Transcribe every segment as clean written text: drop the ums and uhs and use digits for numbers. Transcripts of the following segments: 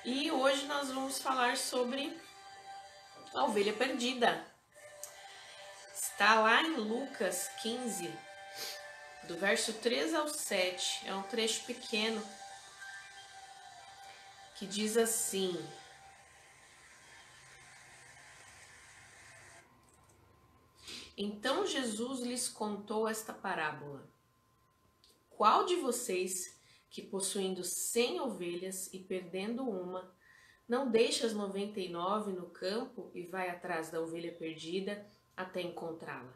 E hoje nós vamos falar sobre a ovelha perdida. Está lá em Lucas 15, do verso 3 ao 7. É um trecho pequeno que diz assim: Então Jesus lhes contou esta parábola. Qual de vocês, que possuindo 100 ovelhas e perdendo uma, não deixa as 99 no campo e vai atrás da ovelha perdida até encontrá-la?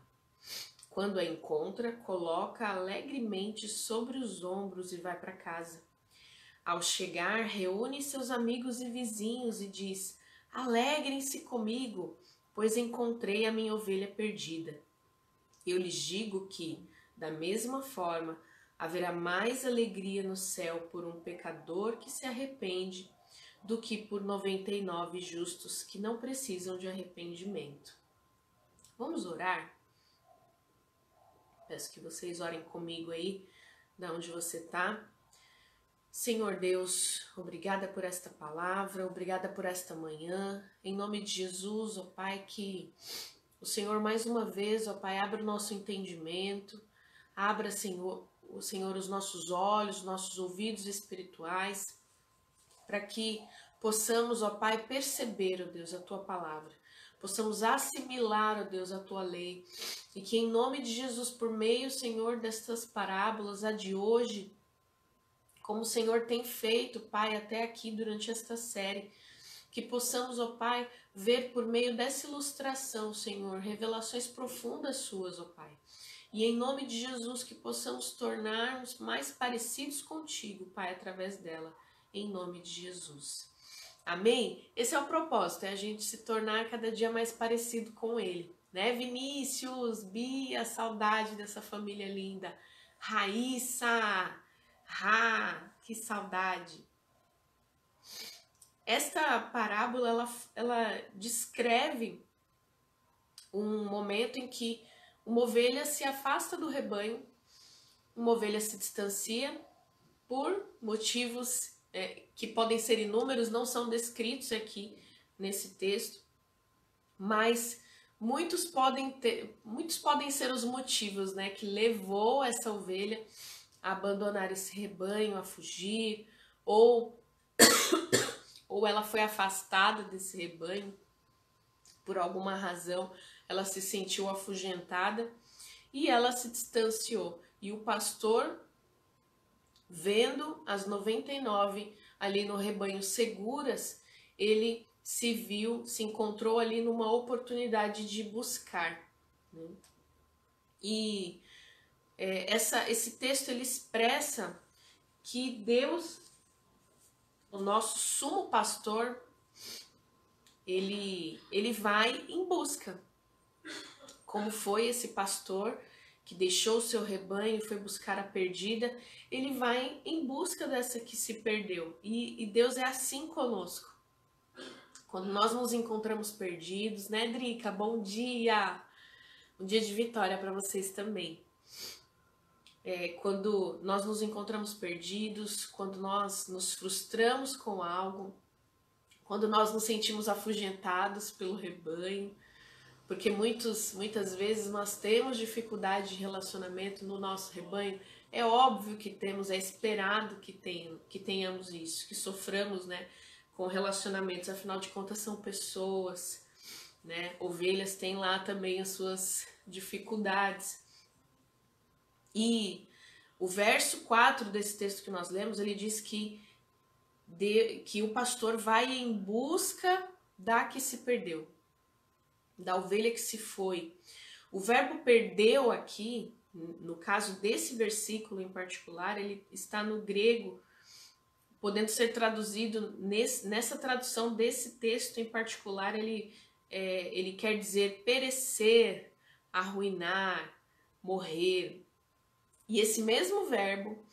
Quando a encontra, coloca alegremente sobre os ombros e vai para casa. Ao chegar, reúne seus amigos e vizinhos e diz: Alegrem-se comigo, pois encontrei a minha ovelha perdida. Eu lhes digo que, da mesma forma, haverá mais alegria no céu por um pecador que se arrepende do que por 99 justos que não precisam de arrependimento. Vamos orar? Peço que vocês orem comigo aí, da onde você está. Senhor Deus, obrigada por esta palavra, obrigada por esta manhã. Em nome de Jesus, ó Pai, que o Senhor mais uma vez, ó Pai, abra o nosso entendimento, abra, Senhor, os nossos olhos, nossos ouvidos espirituais, para que possamos, ó Pai, perceber, ó Deus, a Tua palavra. Possamos assimilar, ó Deus, a Tua lei. E que em nome de Jesus, por meio, Senhor, destas parábolas, a de hoje, como o Senhor tem feito, Pai, até aqui durante esta série, que possamos, ó Pai, ver por meio dessa ilustração, Senhor, revelações profundas suas, ó Pai. E em nome de Jesus, que possamos tornar-nos mais parecidos contigo, Pai, através dela, em nome de Jesus. Amém? Esse é o propósito, é a gente se tornar cada dia mais parecido com Ele. Né, Vinícius, Bia, saudade dessa família linda. Raíssa, que saudade. Esta parábola, ela descreve um momento em que uma ovelha se afasta do rebanho, uma ovelha se distancia por motivos que podem ser inúmeros, não são descritos aqui nesse texto, mas muitos podem ser os motivos, né, que levou essa ovelha a abandonar esse rebanho, a fugir, ou ela foi afastada desse rebanho por alguma razão, ela se sentiu afugentada e ela se distanciou. E o pastor, vendo as 99 ali no rebanho seguras, ele se encontrou ali numa oportunidade de buscar, né? E esse texto ele expressa que Deus, o nosso sumo pastor, ele vai em busca. Como foi esse pastor que deixou o seu rebanho e foi buscar a perdida, ele vai em busca dessa que se perdeu. E Deus é assim conosco. Quando nós nos encontramos perdidos, né, Drica? Bom dia! Um dia de vitória para vocês também. Quando nós nos encontramos perdidos, quando nós nos frustramos com algo, quando nós nos sentimos afugentados pelo rebanho, porque muitas vezes nós temos dificuldade de relacionamento no nosso rebanho, é óbvio que temos, é esperado que tenhamos isso, que soframos, né, com relacionamentos, afinal de contas são pessoas, né, ovelhas têm lá também as suas dificuldades. E o verso 4 desse texto que nós lemos, ele diz que o pastor vai em busca da que se perdeu, da ovelha que se foi. O verbo perdeu aqui, no caso desse versículo em particular, ele está no grego, podendo ser traduzido nessa tradução desse texto em particular, ele quer dizer perecer, arruinar, morrer. E esse mesmo verbo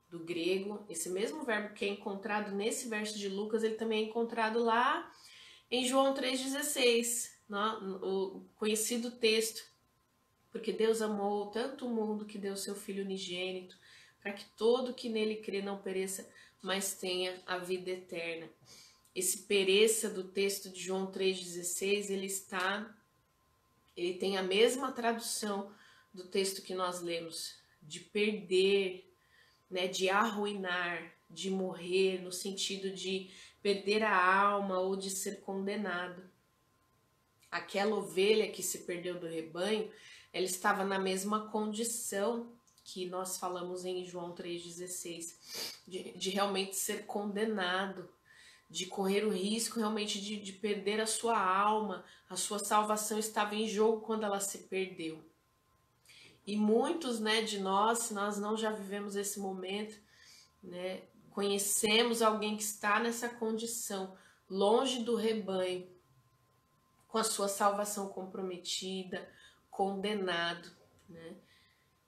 do grego, esse mesmo verbo que é encontrado nesse verso de Lucas, ele também é encontrado lá em João 3,16, o conhecido texto, porque Deus amou tanto o mundo que deu seu Filho unigênito, para que todo que nele crê não pereça, mas tenha a vida eterna. Esse pereça do texto de João 3,16, ele tem a mesma tradução do texto que nós lemos, de perder, né, de arruinar, de morrer, no sentido de perder a alma ou de ser condenado. Aquela ovelha que se perdeu do rebanho, ela estava na mesma condição que nós falamos em João 3,16, de realmente ser condenado, de correr o risco realmente de perder a sua alma, a sua salvação estava em jogo quando ela se perdeu. E muitos, né, de nós, se nós não já vivemos esse momento, né, conhecemos alguém que está nessa condição, longe do rebanho, com a sua salvação comprometida, condenado, né?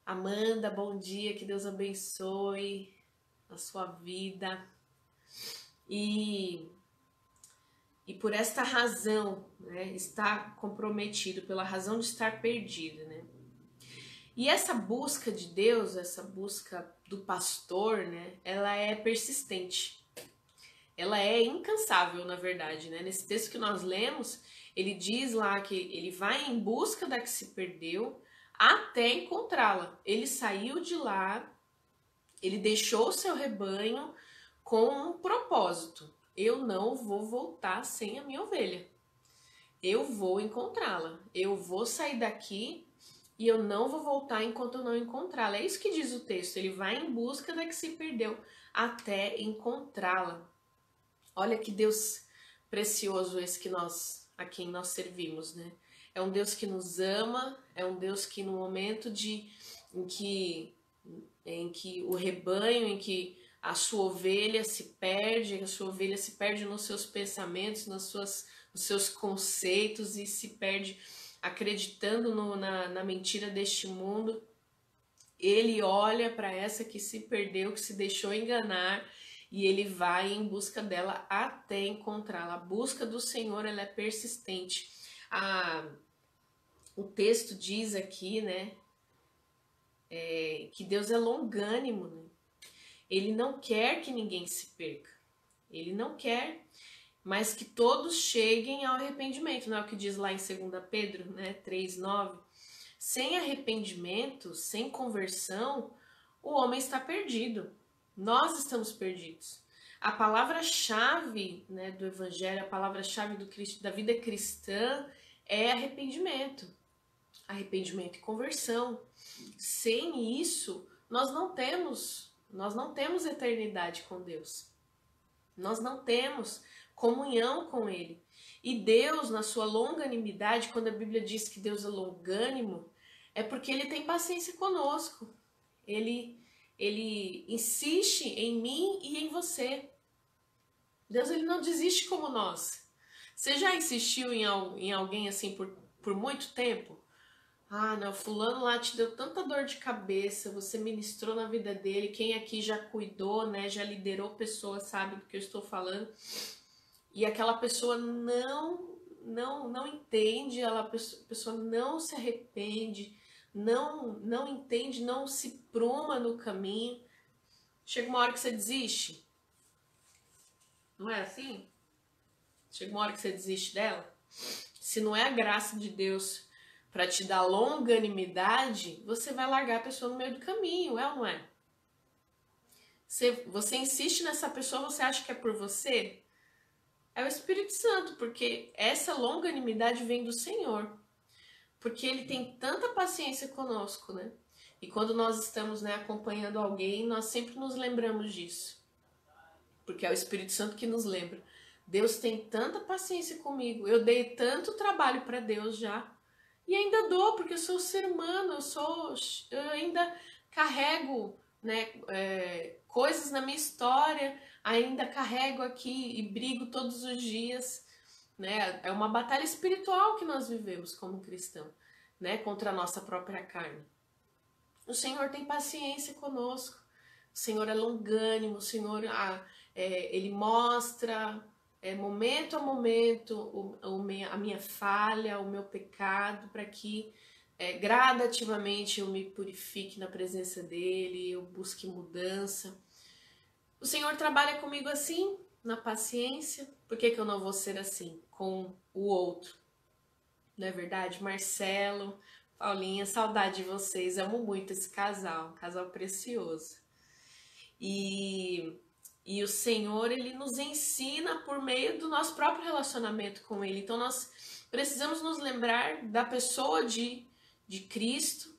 Amanda, bom dia, que Deus abençoe a sua vida. E por esta razão, né, está comprometido, pela razão de estar perdido, né? E essa busca de Deus, essa busca do pastor, né, ela é persistente. Ela é incansável, na verdade, né? Nesse texto que nós lemos, ele diz lá que ele vai em busca da que se perdeu até encontrá-la. Ele saiu de lá, ele deixou o seu rebanho com um propósito. Eu não vou voltar sem a minha ovelha. Eu vou encontrá-la. Eu vou sair daqui e eu não vou voltar enquanto eu não encontrá-la. É isso que diz o texto. Ele vai em busca da que se perdeu até encontrá-la. Olha que Deus precioso esse a quem nós servimos, né? É um Deus que nos ama, é um Deus que no momento em que o rebanho, em que a sua ovelha se perde, nos seus pensamentos, nos seus conceitos e se perde acreditando na mentira deste mundo, ele olha para essa que se perdeu, que se deixou enganar, e ele vai em busca dela até encontrá-la. A busca do Senhor, ela é persistente. O texto diz aqui, né, que Deus é longânimo, né? Ele não quer que ninguém se perca. Ele não quer, mas que todos cheguem ao arrependimento. Não é o que diz lá em 2 Pedro, né, 3:9. Sem arrependimento, sem conversão, o homem está perdido. Nós estamos perdidos. A palavra-chave, né, do evangelho, a palavra-chave da vida cristã é arrependimento. Arrependimento e conversão. Sem isso, nós não temos eternidade com Deus. Nós não temos comunhão com Ele. E Deus, na sua longanimidade, quando a Bíblia diz que Deus é longânimo, é porque Ele tem paciência conosco. Ele insiste em mim e em você. Deus, ele não desiste como nós. Você já insistiu em alguém assim por muito tempo? Ah, não, fulano lá te deu tanta dor de cabeça, você ministrou na vida dele, quem aqui já cuidou, né, já liderou pessoas, sabe do que eu estou falando. E aquela pessoa não entende, a pessoa não se arrepende, não entende, não se pruma no caminho. Chega uma hora que você desiste. Não é assim? Chega uma hora que você desiste dela. Se não é a graça de Deus para te dar longanimidade, você vai largar a pessoa no meio do caminho, é ou não é? Você insiste nessa pessoa, você acha que é por você? É o Espírito Santo, porque essa longanimidade vem do Senhor. Porque Ele tem tanta paciência conosco, né? E quando nós estamos, né, acompanhando alguém, nós sempre nos lembramos disso. Porque é o Espírito Santo que nos lembra. Deus tem tanta paciência comigo, eu dei tanto trabalho para Deus já. E ainda dou, porque eu sou ser humano, eu ainda carrego, né, coisas na minha história, ainda carrego aqui e brigo todos os dias, né? É uma batalha espiritual que nós vivemos como cristão, né, contra a nossa própria carne. O Senhor tem paciência conosco, o Senhor é longânimo, o Senhor ele mostra momento a momento a minha falha, o meu pecado, para que gradativamente eu me purifique na presença dele, eu busque mudança. O Senhor trabalha comigo assim, na paciência. Por que eu não vou ser assim com o outro? Não é verdade? Marcelo, Paulinha, saudade de vocês. Amo muito esse casal, um casal precioso. E o Senhor, Ele nos ensina por meio do nosso próprio relacionamento com Ele. Então nós precisamos nos lembrar da pessoa de Cristo,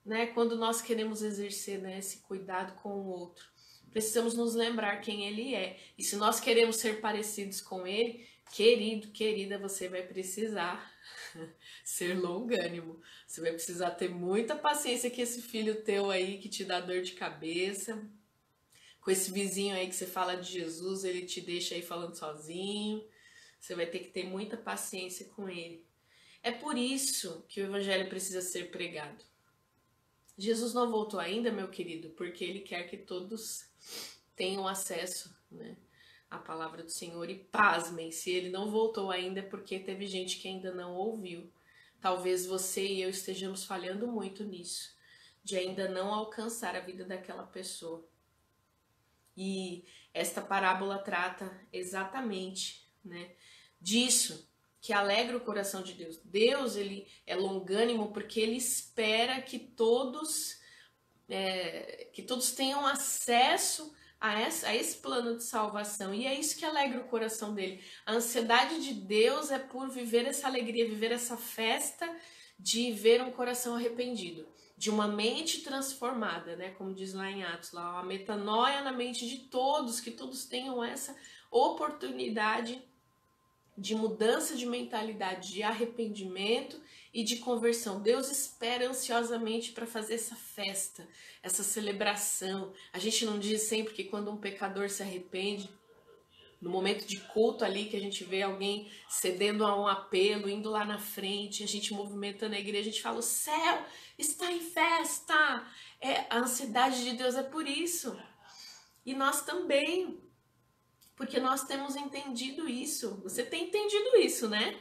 né? Quando nós queremos exercer, né, esse cuidado com o outro. Precisamos nos lembrar quem Ele é. E se nós queremos ser parecidos com Ele, querido, querida, você vai precisar ser longânimo. Você vai precisar ter muita paciência com esse filho teu aí que te dá dor de cabeça, com esse vizinho aí que você fala de Jesus, ele te deixa aí falando sozinho. Você vai ter que ter muita paciência com ele. É por isso que o evangelho precisa ser pregado. Jesus não voltou ainda, meu querido, porque ele quer que todos tenham acesso, né, à palavra do Senhor. E pasmem, se ele não voltou ainda é porque teve gente que ainda não ouviu. Talvez você e eu estejamos falhando muito nisso, de ainda não alcançar a vida daquela pessoa. E esta parábola trata exatamente, né, disso, que alegra o coração de Deus. Deus, ele é longânimo porque ele espera que todos tenham acesso a esse plano de salvação. E é isso que alegra o coração dele. A ansiedade de Deus é por viver essa alegria, viver essa festa de ver um coração arrependido, de uma mente transformada, né? Como diz lá em Atos, lá, a metanoia na mente de todos, que todos tenham essa oportunidade de mudança de mentalidade, de arrependimento e de conversão. Deus espera ansiosamente para fazer essa festa, essa celebração. A gente não diz sempre que quando um pecador se arrepende, no momento de culto ali, que a gente vê alguém cedendo a um apelo, indo lá na frente, a gente movimentando a igreja, a gente fala, o céu está em festa. A ansiedade de Deus é por isso. E nós também, porque nós temos entendido isso. Você tem entendido isso, né?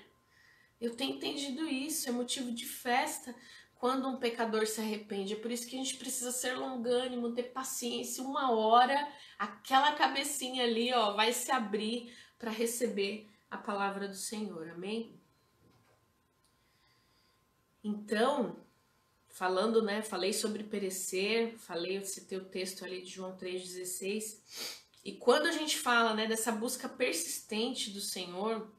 Eu tenho entendido isso. É motivo de festa quando um pecador se arrepende. É por isso que a gente precisa ser longânimo, ter paciência. Uma hora, aquela cabecinha ali, ó, vai se abrir para receber a palavra do Senhor. Amém? Então, falando, né? Falei sobre perecer, eu citei o texto ali de João 3,16. E quando a gente fala, né, dessa busca persistente do Senhor,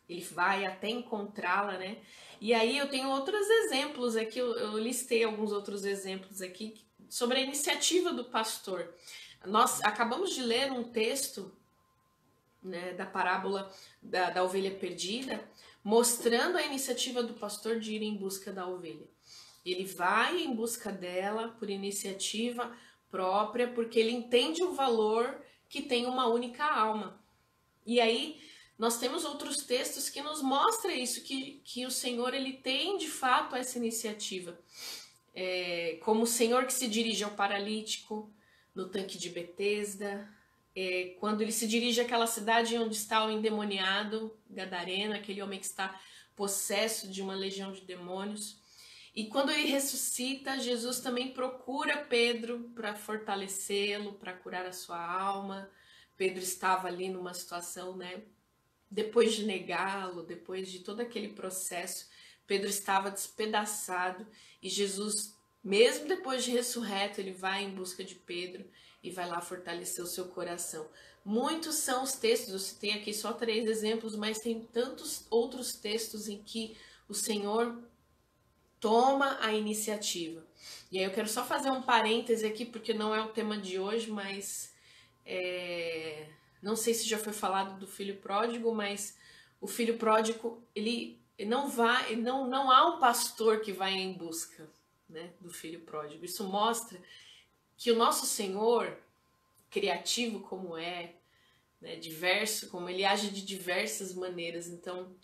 ele vai até encontrá-la, né? E aí eu tenho outros exemplos aqui, eu listei alguns outros exemplos aqui sobre a iniciativa do pastor. Nós acabamos de ler um texto, né, da parábola da ovelha perdida, mostrando a iniciativa do pastor de ir em busca da ovelha. Ele vai em busca dela por iniciativa própria, porque ele entende o valor que tem uma única alma. E aí nós temos outros textos que nos mostram isso, que o Senhor, ele tem de fato essa iniciativa. Como o Senhor que se dirige ao paralítico no tanque de Betesda, quando ele se dirige àquela cidade onde está o endemoniado Gadareno, aquele homem que está possesso de uma legião de demônios. E quando ele ressuscita, Jesus também procura Pedro para fortalecê-lo, para curar a sua alma. Pedro estava ali numa situação, né? Depois de negá-lo, depois de todo aquele processo, Pedro estava despedaçado e Jesus, mesmo depois de ressurreto, ele vai em busca de Pedro e vai lá fortalecer o seu coração. Muitos são os textos, eu citei aqui só 3 exemplos, mas tem tantos outros textos em que o Senhor toma a iniciativa. E aí eu quero só fazer um parêntese aqui, porque não é o tema de hoje, mas não sei se já foi falado do filho pródigo, mas o filho pródigo, ele não há um pastor que vai em busca, né, do filho pródigo. Isso mostra que o nosso Senhor, criativo como é, né, diverso, como ele age de diversas maneiras, então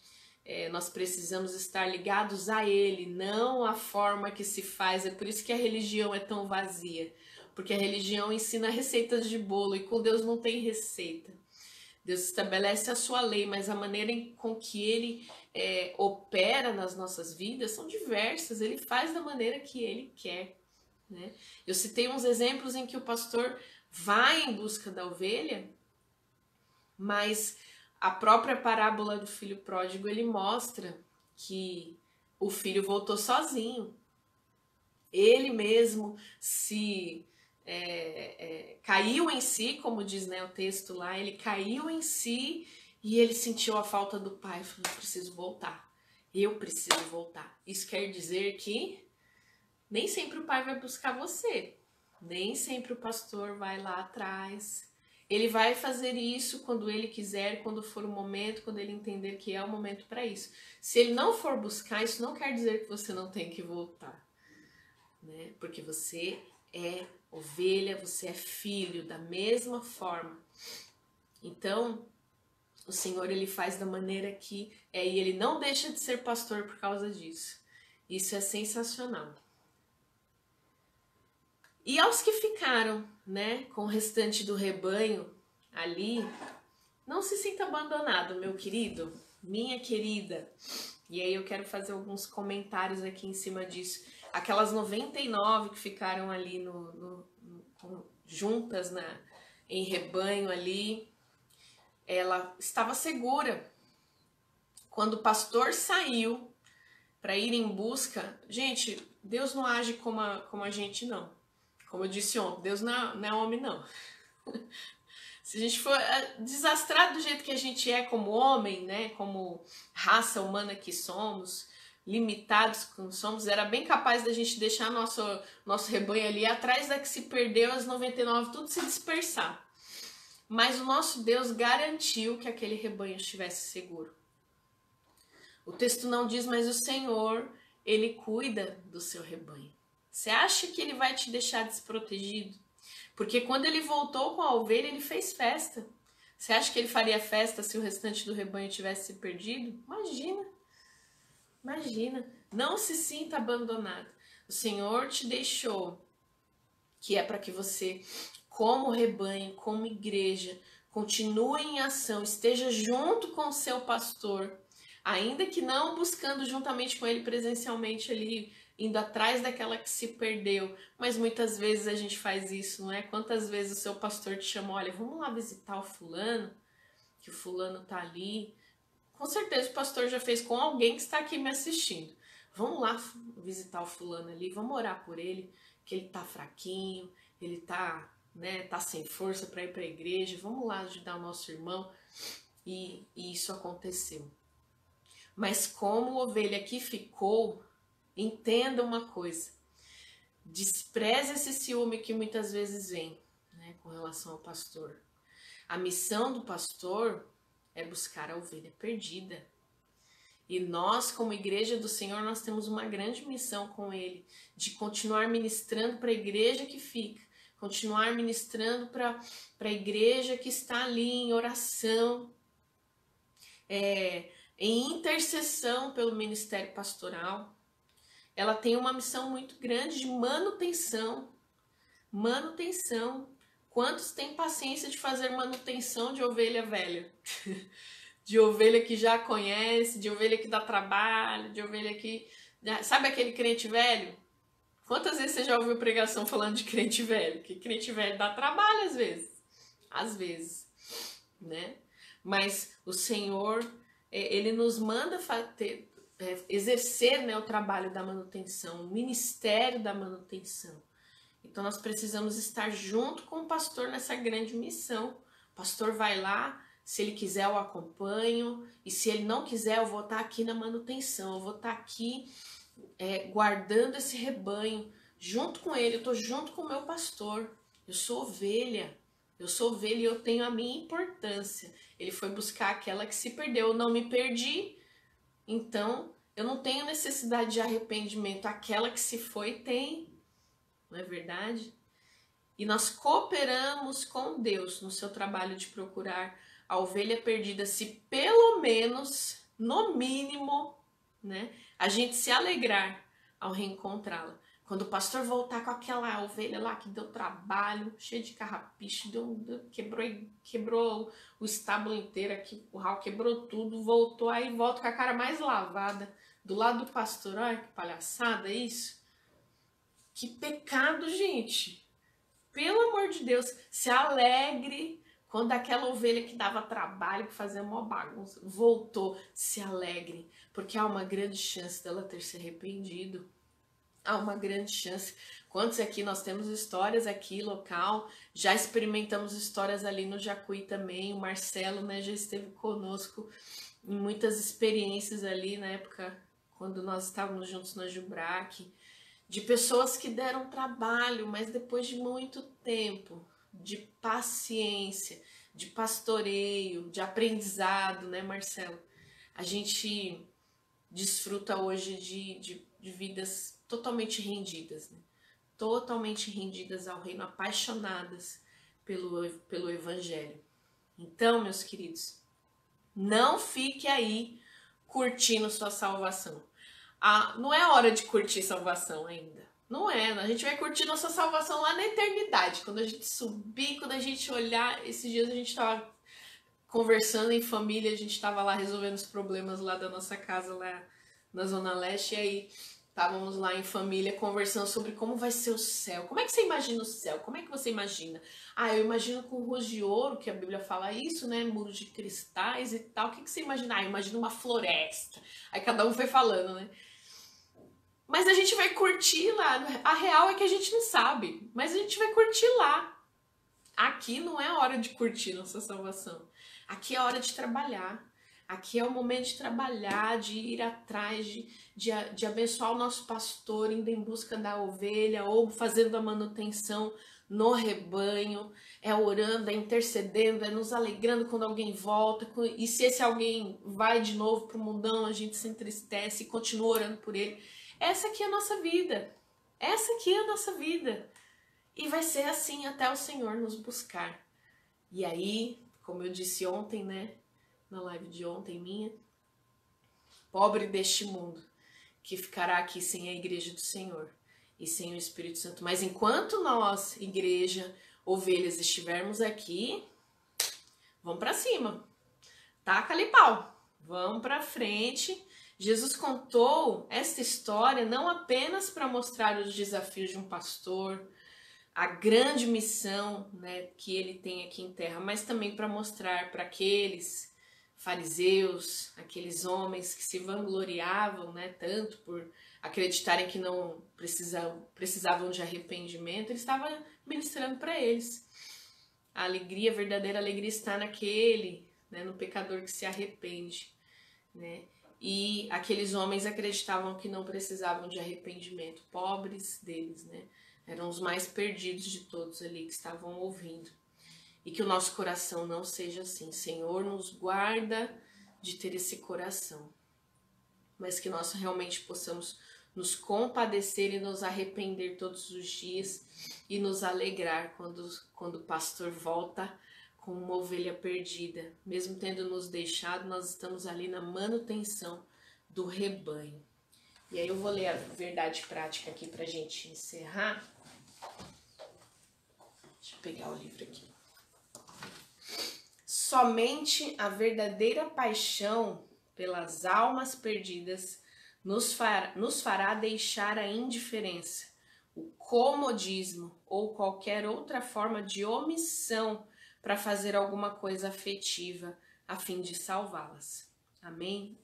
nós precisamos estar ligados a ele, não à forma que se faz. É por isso que a religião é tão vazia, porque a religião ensina receitas de bolo e com Deus não tem receita. Deus estabelece a sua lei, mas a maneira com que ele opera nas nossas vidas são diversas. Ele faz da maneira que ele quer, né? Eu citei uns exemplos em que o pastor vai em busca da ovelha, mas a própria parábola do filho pródigo, ele mostra que o filho voltou sozinho. Ele mesmo se caiu em si, como diz, né, o texto lá, ele caiu em si e ele sentiu a falta do pai. Falou, preciso voltar, eu preciso voltar. Isso quer dizer que nem sempre o pai vai buscar você, nem sempre o pastor vai lá atrás. Ele vai fazer isso quando ele quiser, quando for o momento, quando ele entender que é o momento para isso. Se ele não for buscar, isso não quer dizer que você não tem que voltar, né? Porque você é ovelha, você é filho da mesma forma. Então, o Senhor, ele faz da maneira que é, e ele não deixa de ser pastor por causa disso. Isso é sensacional. E aos que ficaram, né, com o restante do rebanho ali, não se sinta abandonado, meu querido, minha querida. E aí eu quero fazer alguns comentários aqui em cima disso. Aquelas 99 que ficaram ali juntas em rebanho ali, ela estava segura. Quando o pastor saiu para ir em busca, gente, Deus não age como a gente, não. Como eu disse ontem, Deus não é homem, não. Se a gente for desastrado do jeito que a gente é como homem, né, como raça humana que somos, limitados como somos, era bem capaz da gente deixar nosso rebanho ali atrás da que se perdeu, as 99, tudo se dispersar. Mas o nosso Deus garantiu que aquele rebanho estivesse seguro. O texto não diz, mas o Senhor, ele cuida do seu rebanho. Você acha que ele vai te deixar desprotegido? Porque quando ele voltou com a ovelha, ele fez festa. Você acha que ele faria festa se o restante do rebanho tivesse se perdido? Imagina. Imagina. Não se sinta abandonado. O Senhor te deixou, que é para que você, como rebanho, como igreja, continue em ação, esteja junto com o seu pastor, ainda que não buscando juntamente com ele presencialmente ali, indo atrás daquela que se perdeu, mas muitas vezes a gente faz isso, não é? Quantas vezes o seu pastor te chamou, olha, vamos lá visitar o fulano, que o fulano tá ali. Com certeza o pastor já fez com alguém que está aqui me assistindo. Vamos lá visitar o fulano ali, vamos orar por ele, que ele tá fraquinho, ele tá, né, tá sem força para ir para a igreja, vamos lá ajudar o nosso irmão. E isso aconteceu. Mas como ovelha que ficou, entenda uma coisa, despreze esse ciúme que muitas vezes vem, né, com relação ao pastor. A missão do pastor é buscar a ovelha perdida. E nós, como igreja do Senhor, nós temos uma grande missão com ele, de continuar ministrando para a igreja que fica, continuar ministrando para a igreja que está ali em oração, em intercessão pelo ministério pastoral. Ela tem uma missão muito grande de manutenção. Manutenção. Quantos têm paciência de fazer manutenção de ovelha velha? De ovelha que já conhece, de ovelha que dá trabalho, de ovelha que... Sabe aquele crente velho? Quantas vezes você já ouviu pregação falando de crente velho? Que crente velho dá trabalho às vezes. Às vezes, né? Mas o Senhor, ele nos manda exercer, né, o trabalho da manutenção, o ministério da manutenção. Então nós precisamos estar junto com o pastor nessa grande missão. O pastor vai lá, se ele quiser eu acompanho, e se ele não quiser eu vou estar aqui na manutenção, eu vou estar aqui guardando esse rebanho, junto com ele, eu estou junto com o meu pastor, eu sou ovelha e eu tenho a minha importância. Ele foi buscar aquela que se perdeu, eu não me perdi, então eu não tenho necessidade de arrependimento, aquela que se foi tem, não é verdade? E nós cooperamos com Deus no seu trabalho de procurar a ovelha perdida, se pelo menos, no mínimo, né, a gente se alegrar ao reencontrá-la. Quando o pastor voltar com aquela ovelha lá que deu trabalho, cheia de carrapicho, quebrou o estábulo inteiro aqui, o curral quebrou tudo, voltou, aí volta com a cara mais lavada do lado do pastor. Olha que palhaçada isso. Que pecado, gente. pelo amor de Deus, se alegre quando aquela ovelha que dava trabalho, que fazia uma bagunça, voltou. Se alegre, porque há uma grande chance dela ter se arrependido. Há uma grande chance. Quantos aqui nós temos histórias aqui local, já experimentamos histórias ali no Jacuí também. O Marcelo, né, já esteve conosco em muitas experiências ali na época quando nós estávamos juntos na Jubrac, de pessoas que deram trabalho, mas depois de muito tempo, de paciência, de pastoreio, de aprendizado, né, Marcelo? A gente desfruta hoje de vidas totalmente rendidas, né? Totalmente rendidas ao reino, apaixonadas pelo Evangelho. Então, meus queridos, não fique aí curtindo sua salvação. Não é hora de curtir salvação ainda. Não é, a gente vai curtir nossa salvação lá na eternidade. Quando a gente subir, quando a gente olhar. Esses dias a gente estava conversando em família, a gente estava lá resolvendo os problemas lá da nossa casa lá na Zona Leste, e aí estávamos lá em família conversando sobre como vai ser o céu. Como é que você imagina o céu? Como é que você imagina? Eu imagino com ruas de ouro, que a Bíblia fala isso, né? Muros de cristais e tal. O que você imagina? Eu imagino uma floresta. Aí cada um foi falando, né? Mas a gente vai curtir lá. A real é que a gente não sabe, mas a gente vai curtir lá. Aqui não é hora de curtir nossa salvação. Aqui é hora de trabalhar. Aqui é o momento de trabalhar, de ir atrás, de abençoar o nosso pastor, indo em busca da ovelha, ou fazendo a manutenção no rebanho, é orando, é intercedendo, é nos alegrando quando alguém volta, e se esse alguém vai de novo para o mundão, a gente se entristece e continua orando por ele. Essa aqui é a nossa vida, essa aqui é a nossa vida, e vai ser assim até o Senhor nos buscar. E aí, como eu disse ontem, né, na live de ontem minha, pobre deste mundo, que ficará aqui sem a igreja do Senhor e sem o Espírito Santo. Mas enquanto nós, igreja, ovelhas, estivermos aqui, vamos para cima, taca-lhe pau, vamos para frente. Jesus contou esta história não apenas para mostrar os desafios de um pastor, a grande missão, né, que ele tem aqui em terra, mas também para mostrar para aqueles fariseus, aqueles homens que se vangloriavam, né, tanto por acreditarem que não precisavam de arrependimento, ele estava ministrando para eles. A alegria, a verdadeira alegria está naquele, né, no pecador que se arrepende, né? E aqueles homens acreditavam que não precisavam de arrependimento, pobres deles, né? Eram os mais perdidos de todos ali que estavam ouvindo. E que o nosso coração não seja assim. Senhor, nos guarda de ter esse coração. Mas que nós realmente possamos nos compadecer e nos arrepender todos os dias e nos alegrar quando o pastor volta com uma ovelha perdida. Mesmo tendo nos deixado, nós estamos ali na manutenção do rebanho. E aí eu vou ler a verdade prática aqui pra gente encerrar. Deixa eu pegar o livro aqui. Somente a verdadeira paixão pelas almas perdidas nos fará deixar a indiferença, o comodismo ou qualquer outra forma de omissão para fazer alguma coisa afetiva a fim de salvá-las. Amém?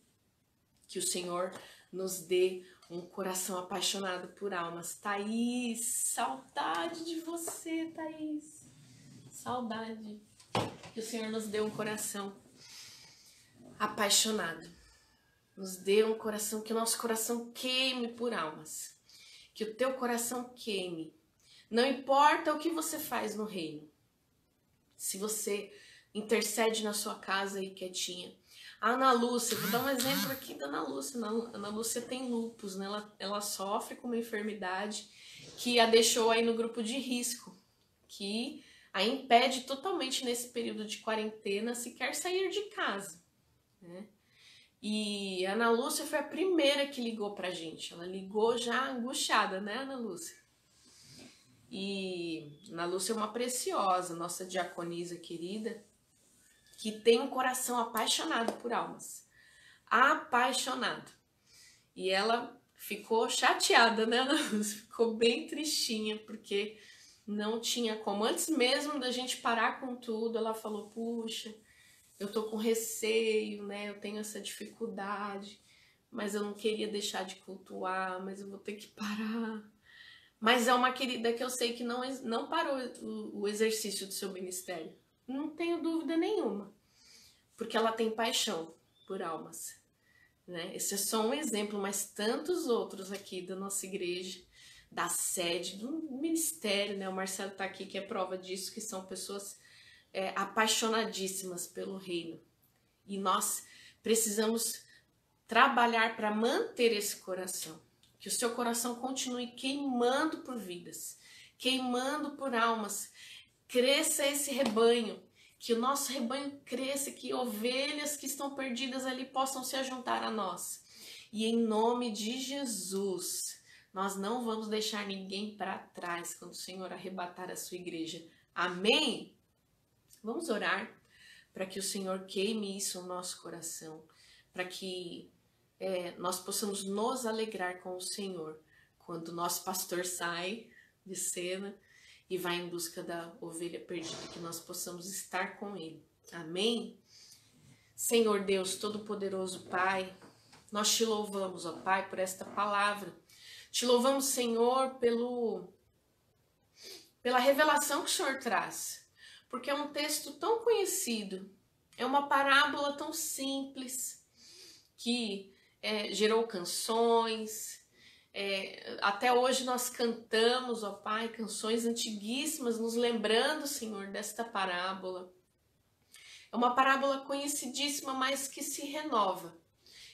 Que o Senhor nos dê um coração apaixonado por almas. Thaís, saudade de você, Thaís. Saudade. Que o Senhor nos dê um coração apaixonado. Nos dê um coração, que o nosso coração queime por almas. Que o teu coração queime. Não importa o que você faz no reino. Se você intercede na sua casa aí quietinha. A Ana Lúcia, vou dar um exemplo aqui da Ana Lúcia. A Ana Lúcia tem lúpus, né? Ela sofre com uma enfermidade que a deixou aí no grupo de risco, que a impede totalmente nesse período de quarentena sequer sair de casa, né? E a Ana Lúcia foi a primeira que ligou pra gente. Ela ligou já angustiada, né, Ana Lúcia? E Ana Lúcia é uma preciosa, nossa diaconisa querida, que tem um coração apaixonado por almas. Apaixonado. E ela ficou chateada, né, Ana Lúcia? Ficou bem tristinha, porque não tinha como. Antes mesmo da gente parar com tudo, ela falou, puxa, eu tô com receio, né? Eu tenho essa dificuldade, mas eu não queria deixar de cultuar, mas eu vou ter que parar. Mas é uma querida que eu sei que não parou o exercício do seu ministério. Não tenho dúvida nenhuma. Porque ela tem paixão por almas, né? Esse é só um exemplo, mas tantos outros aqui da nossa igreja, da sede, do ministério, né? O Marcelo tá aqui, que é prova disso, que são pessoas apaixonadíssimas pelo reino. E nós precisamos trabalhar para manter esse coração. Que o seu coração continue queimando por vidas, queimando por almas. Cresça esse rebanho, que o nosso rebanho cresça, que ovelhas que estão perdidas ali possam se ajuntar a nós. E em nome de Jesus, nós não vamos deixar ninguém para trás quando o Senhor arrebatar a sua igreja. Amém? Vamos orar para que o Senhor queime isso no nosso coração, para que nós possamos nos alegrar com o Senhor quando o nosso pastor sai de cena e vai em busca da ovelha perdida, que nós possamos estar com ele. Amém? Senhor Deus Todo-Poderoso, Pai, nós te louvamos, ó Pai, por esta palavra. Te louvamos, Senhor, pela revelação que o Senhor traz, porque é um texto tão conhecido, é uma parábola tão simples, que gerou canções. Até hoje nós cantamos, ó Pai, canções antiguíssimas, nos lembrando, Senhor, desta parábola. É uma parábola conhecidíssima, mas que se renova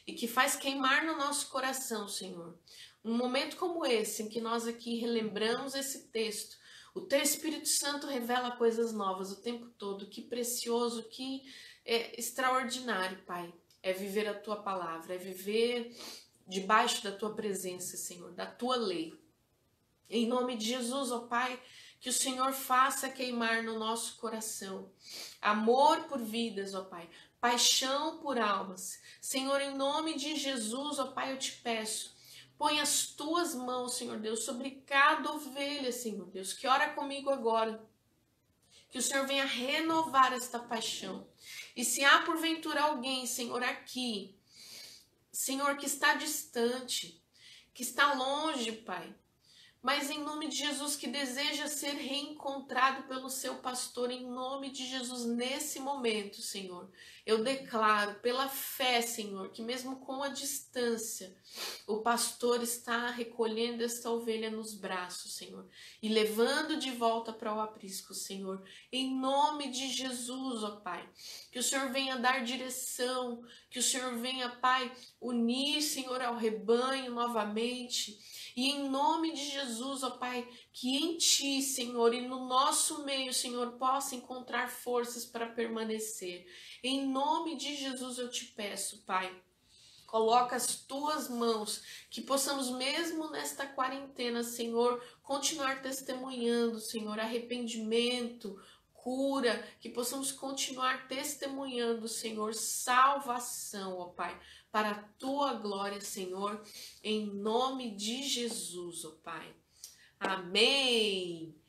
e que faz queimar no nosso coração, Senhor. Um momento como esse, em que nós aqui relembramos esse texto, o Teu Espírito Santo revela coisas novas o tempo todo. Que precioso, que extraordinário, Pai. É viver a Tua palavra, é viver debaixo da Tua presença, Senhor, da Tua lei. Em nome de Jesus, ó Pai, que o Senhor faça queimar no nosso coração amor por vidas, ó Pai, paixão por almas. Senhor, em nome de Jesus, ó Pai, eu te peço, põe as Tuas mãos, Senhor Deus, sobre cada ovelha, Senhor Deus, que ora comigo agora. Que o Senhor venha renovar esta paixão. E se há porventura alguém, Senhor, aqui, Senhor, que está distante, que está longe, Pai, mas em nome de Jesus, que deseja ser reencontrado pelo seu pastor, em nome de Jesus, nesse momento, Senhor, eu declaro pela fé, Senhor, que mesmo com a distância, o pastor está recolhendo esta ovelha nos braços, Senhor, e levando de volta para o aprisco, Senhor, em nome de Jesus, ó Pai, que o Senhor venha dar direção, que o Senhor venha, Pai, unir, Senhor, ao rebanho novamente. E em nome de Jesus, ó Pai, que em Ti, Senhor, e no nosso meio, Senhor, possa encontrar forças para permanecer. Em nome de Jesus eu te peço, Pai, coloca as Tuas mãos, que possamos mesmo nesta quarentena, Senhor, continuar testemunhando, Senhor, arrependimento, cura, que possamos continuar testemunhando, Senhor, salvação, ó Pai, para a Tua glória, Senhor, em nome de Jesus, ó Pai. Amém!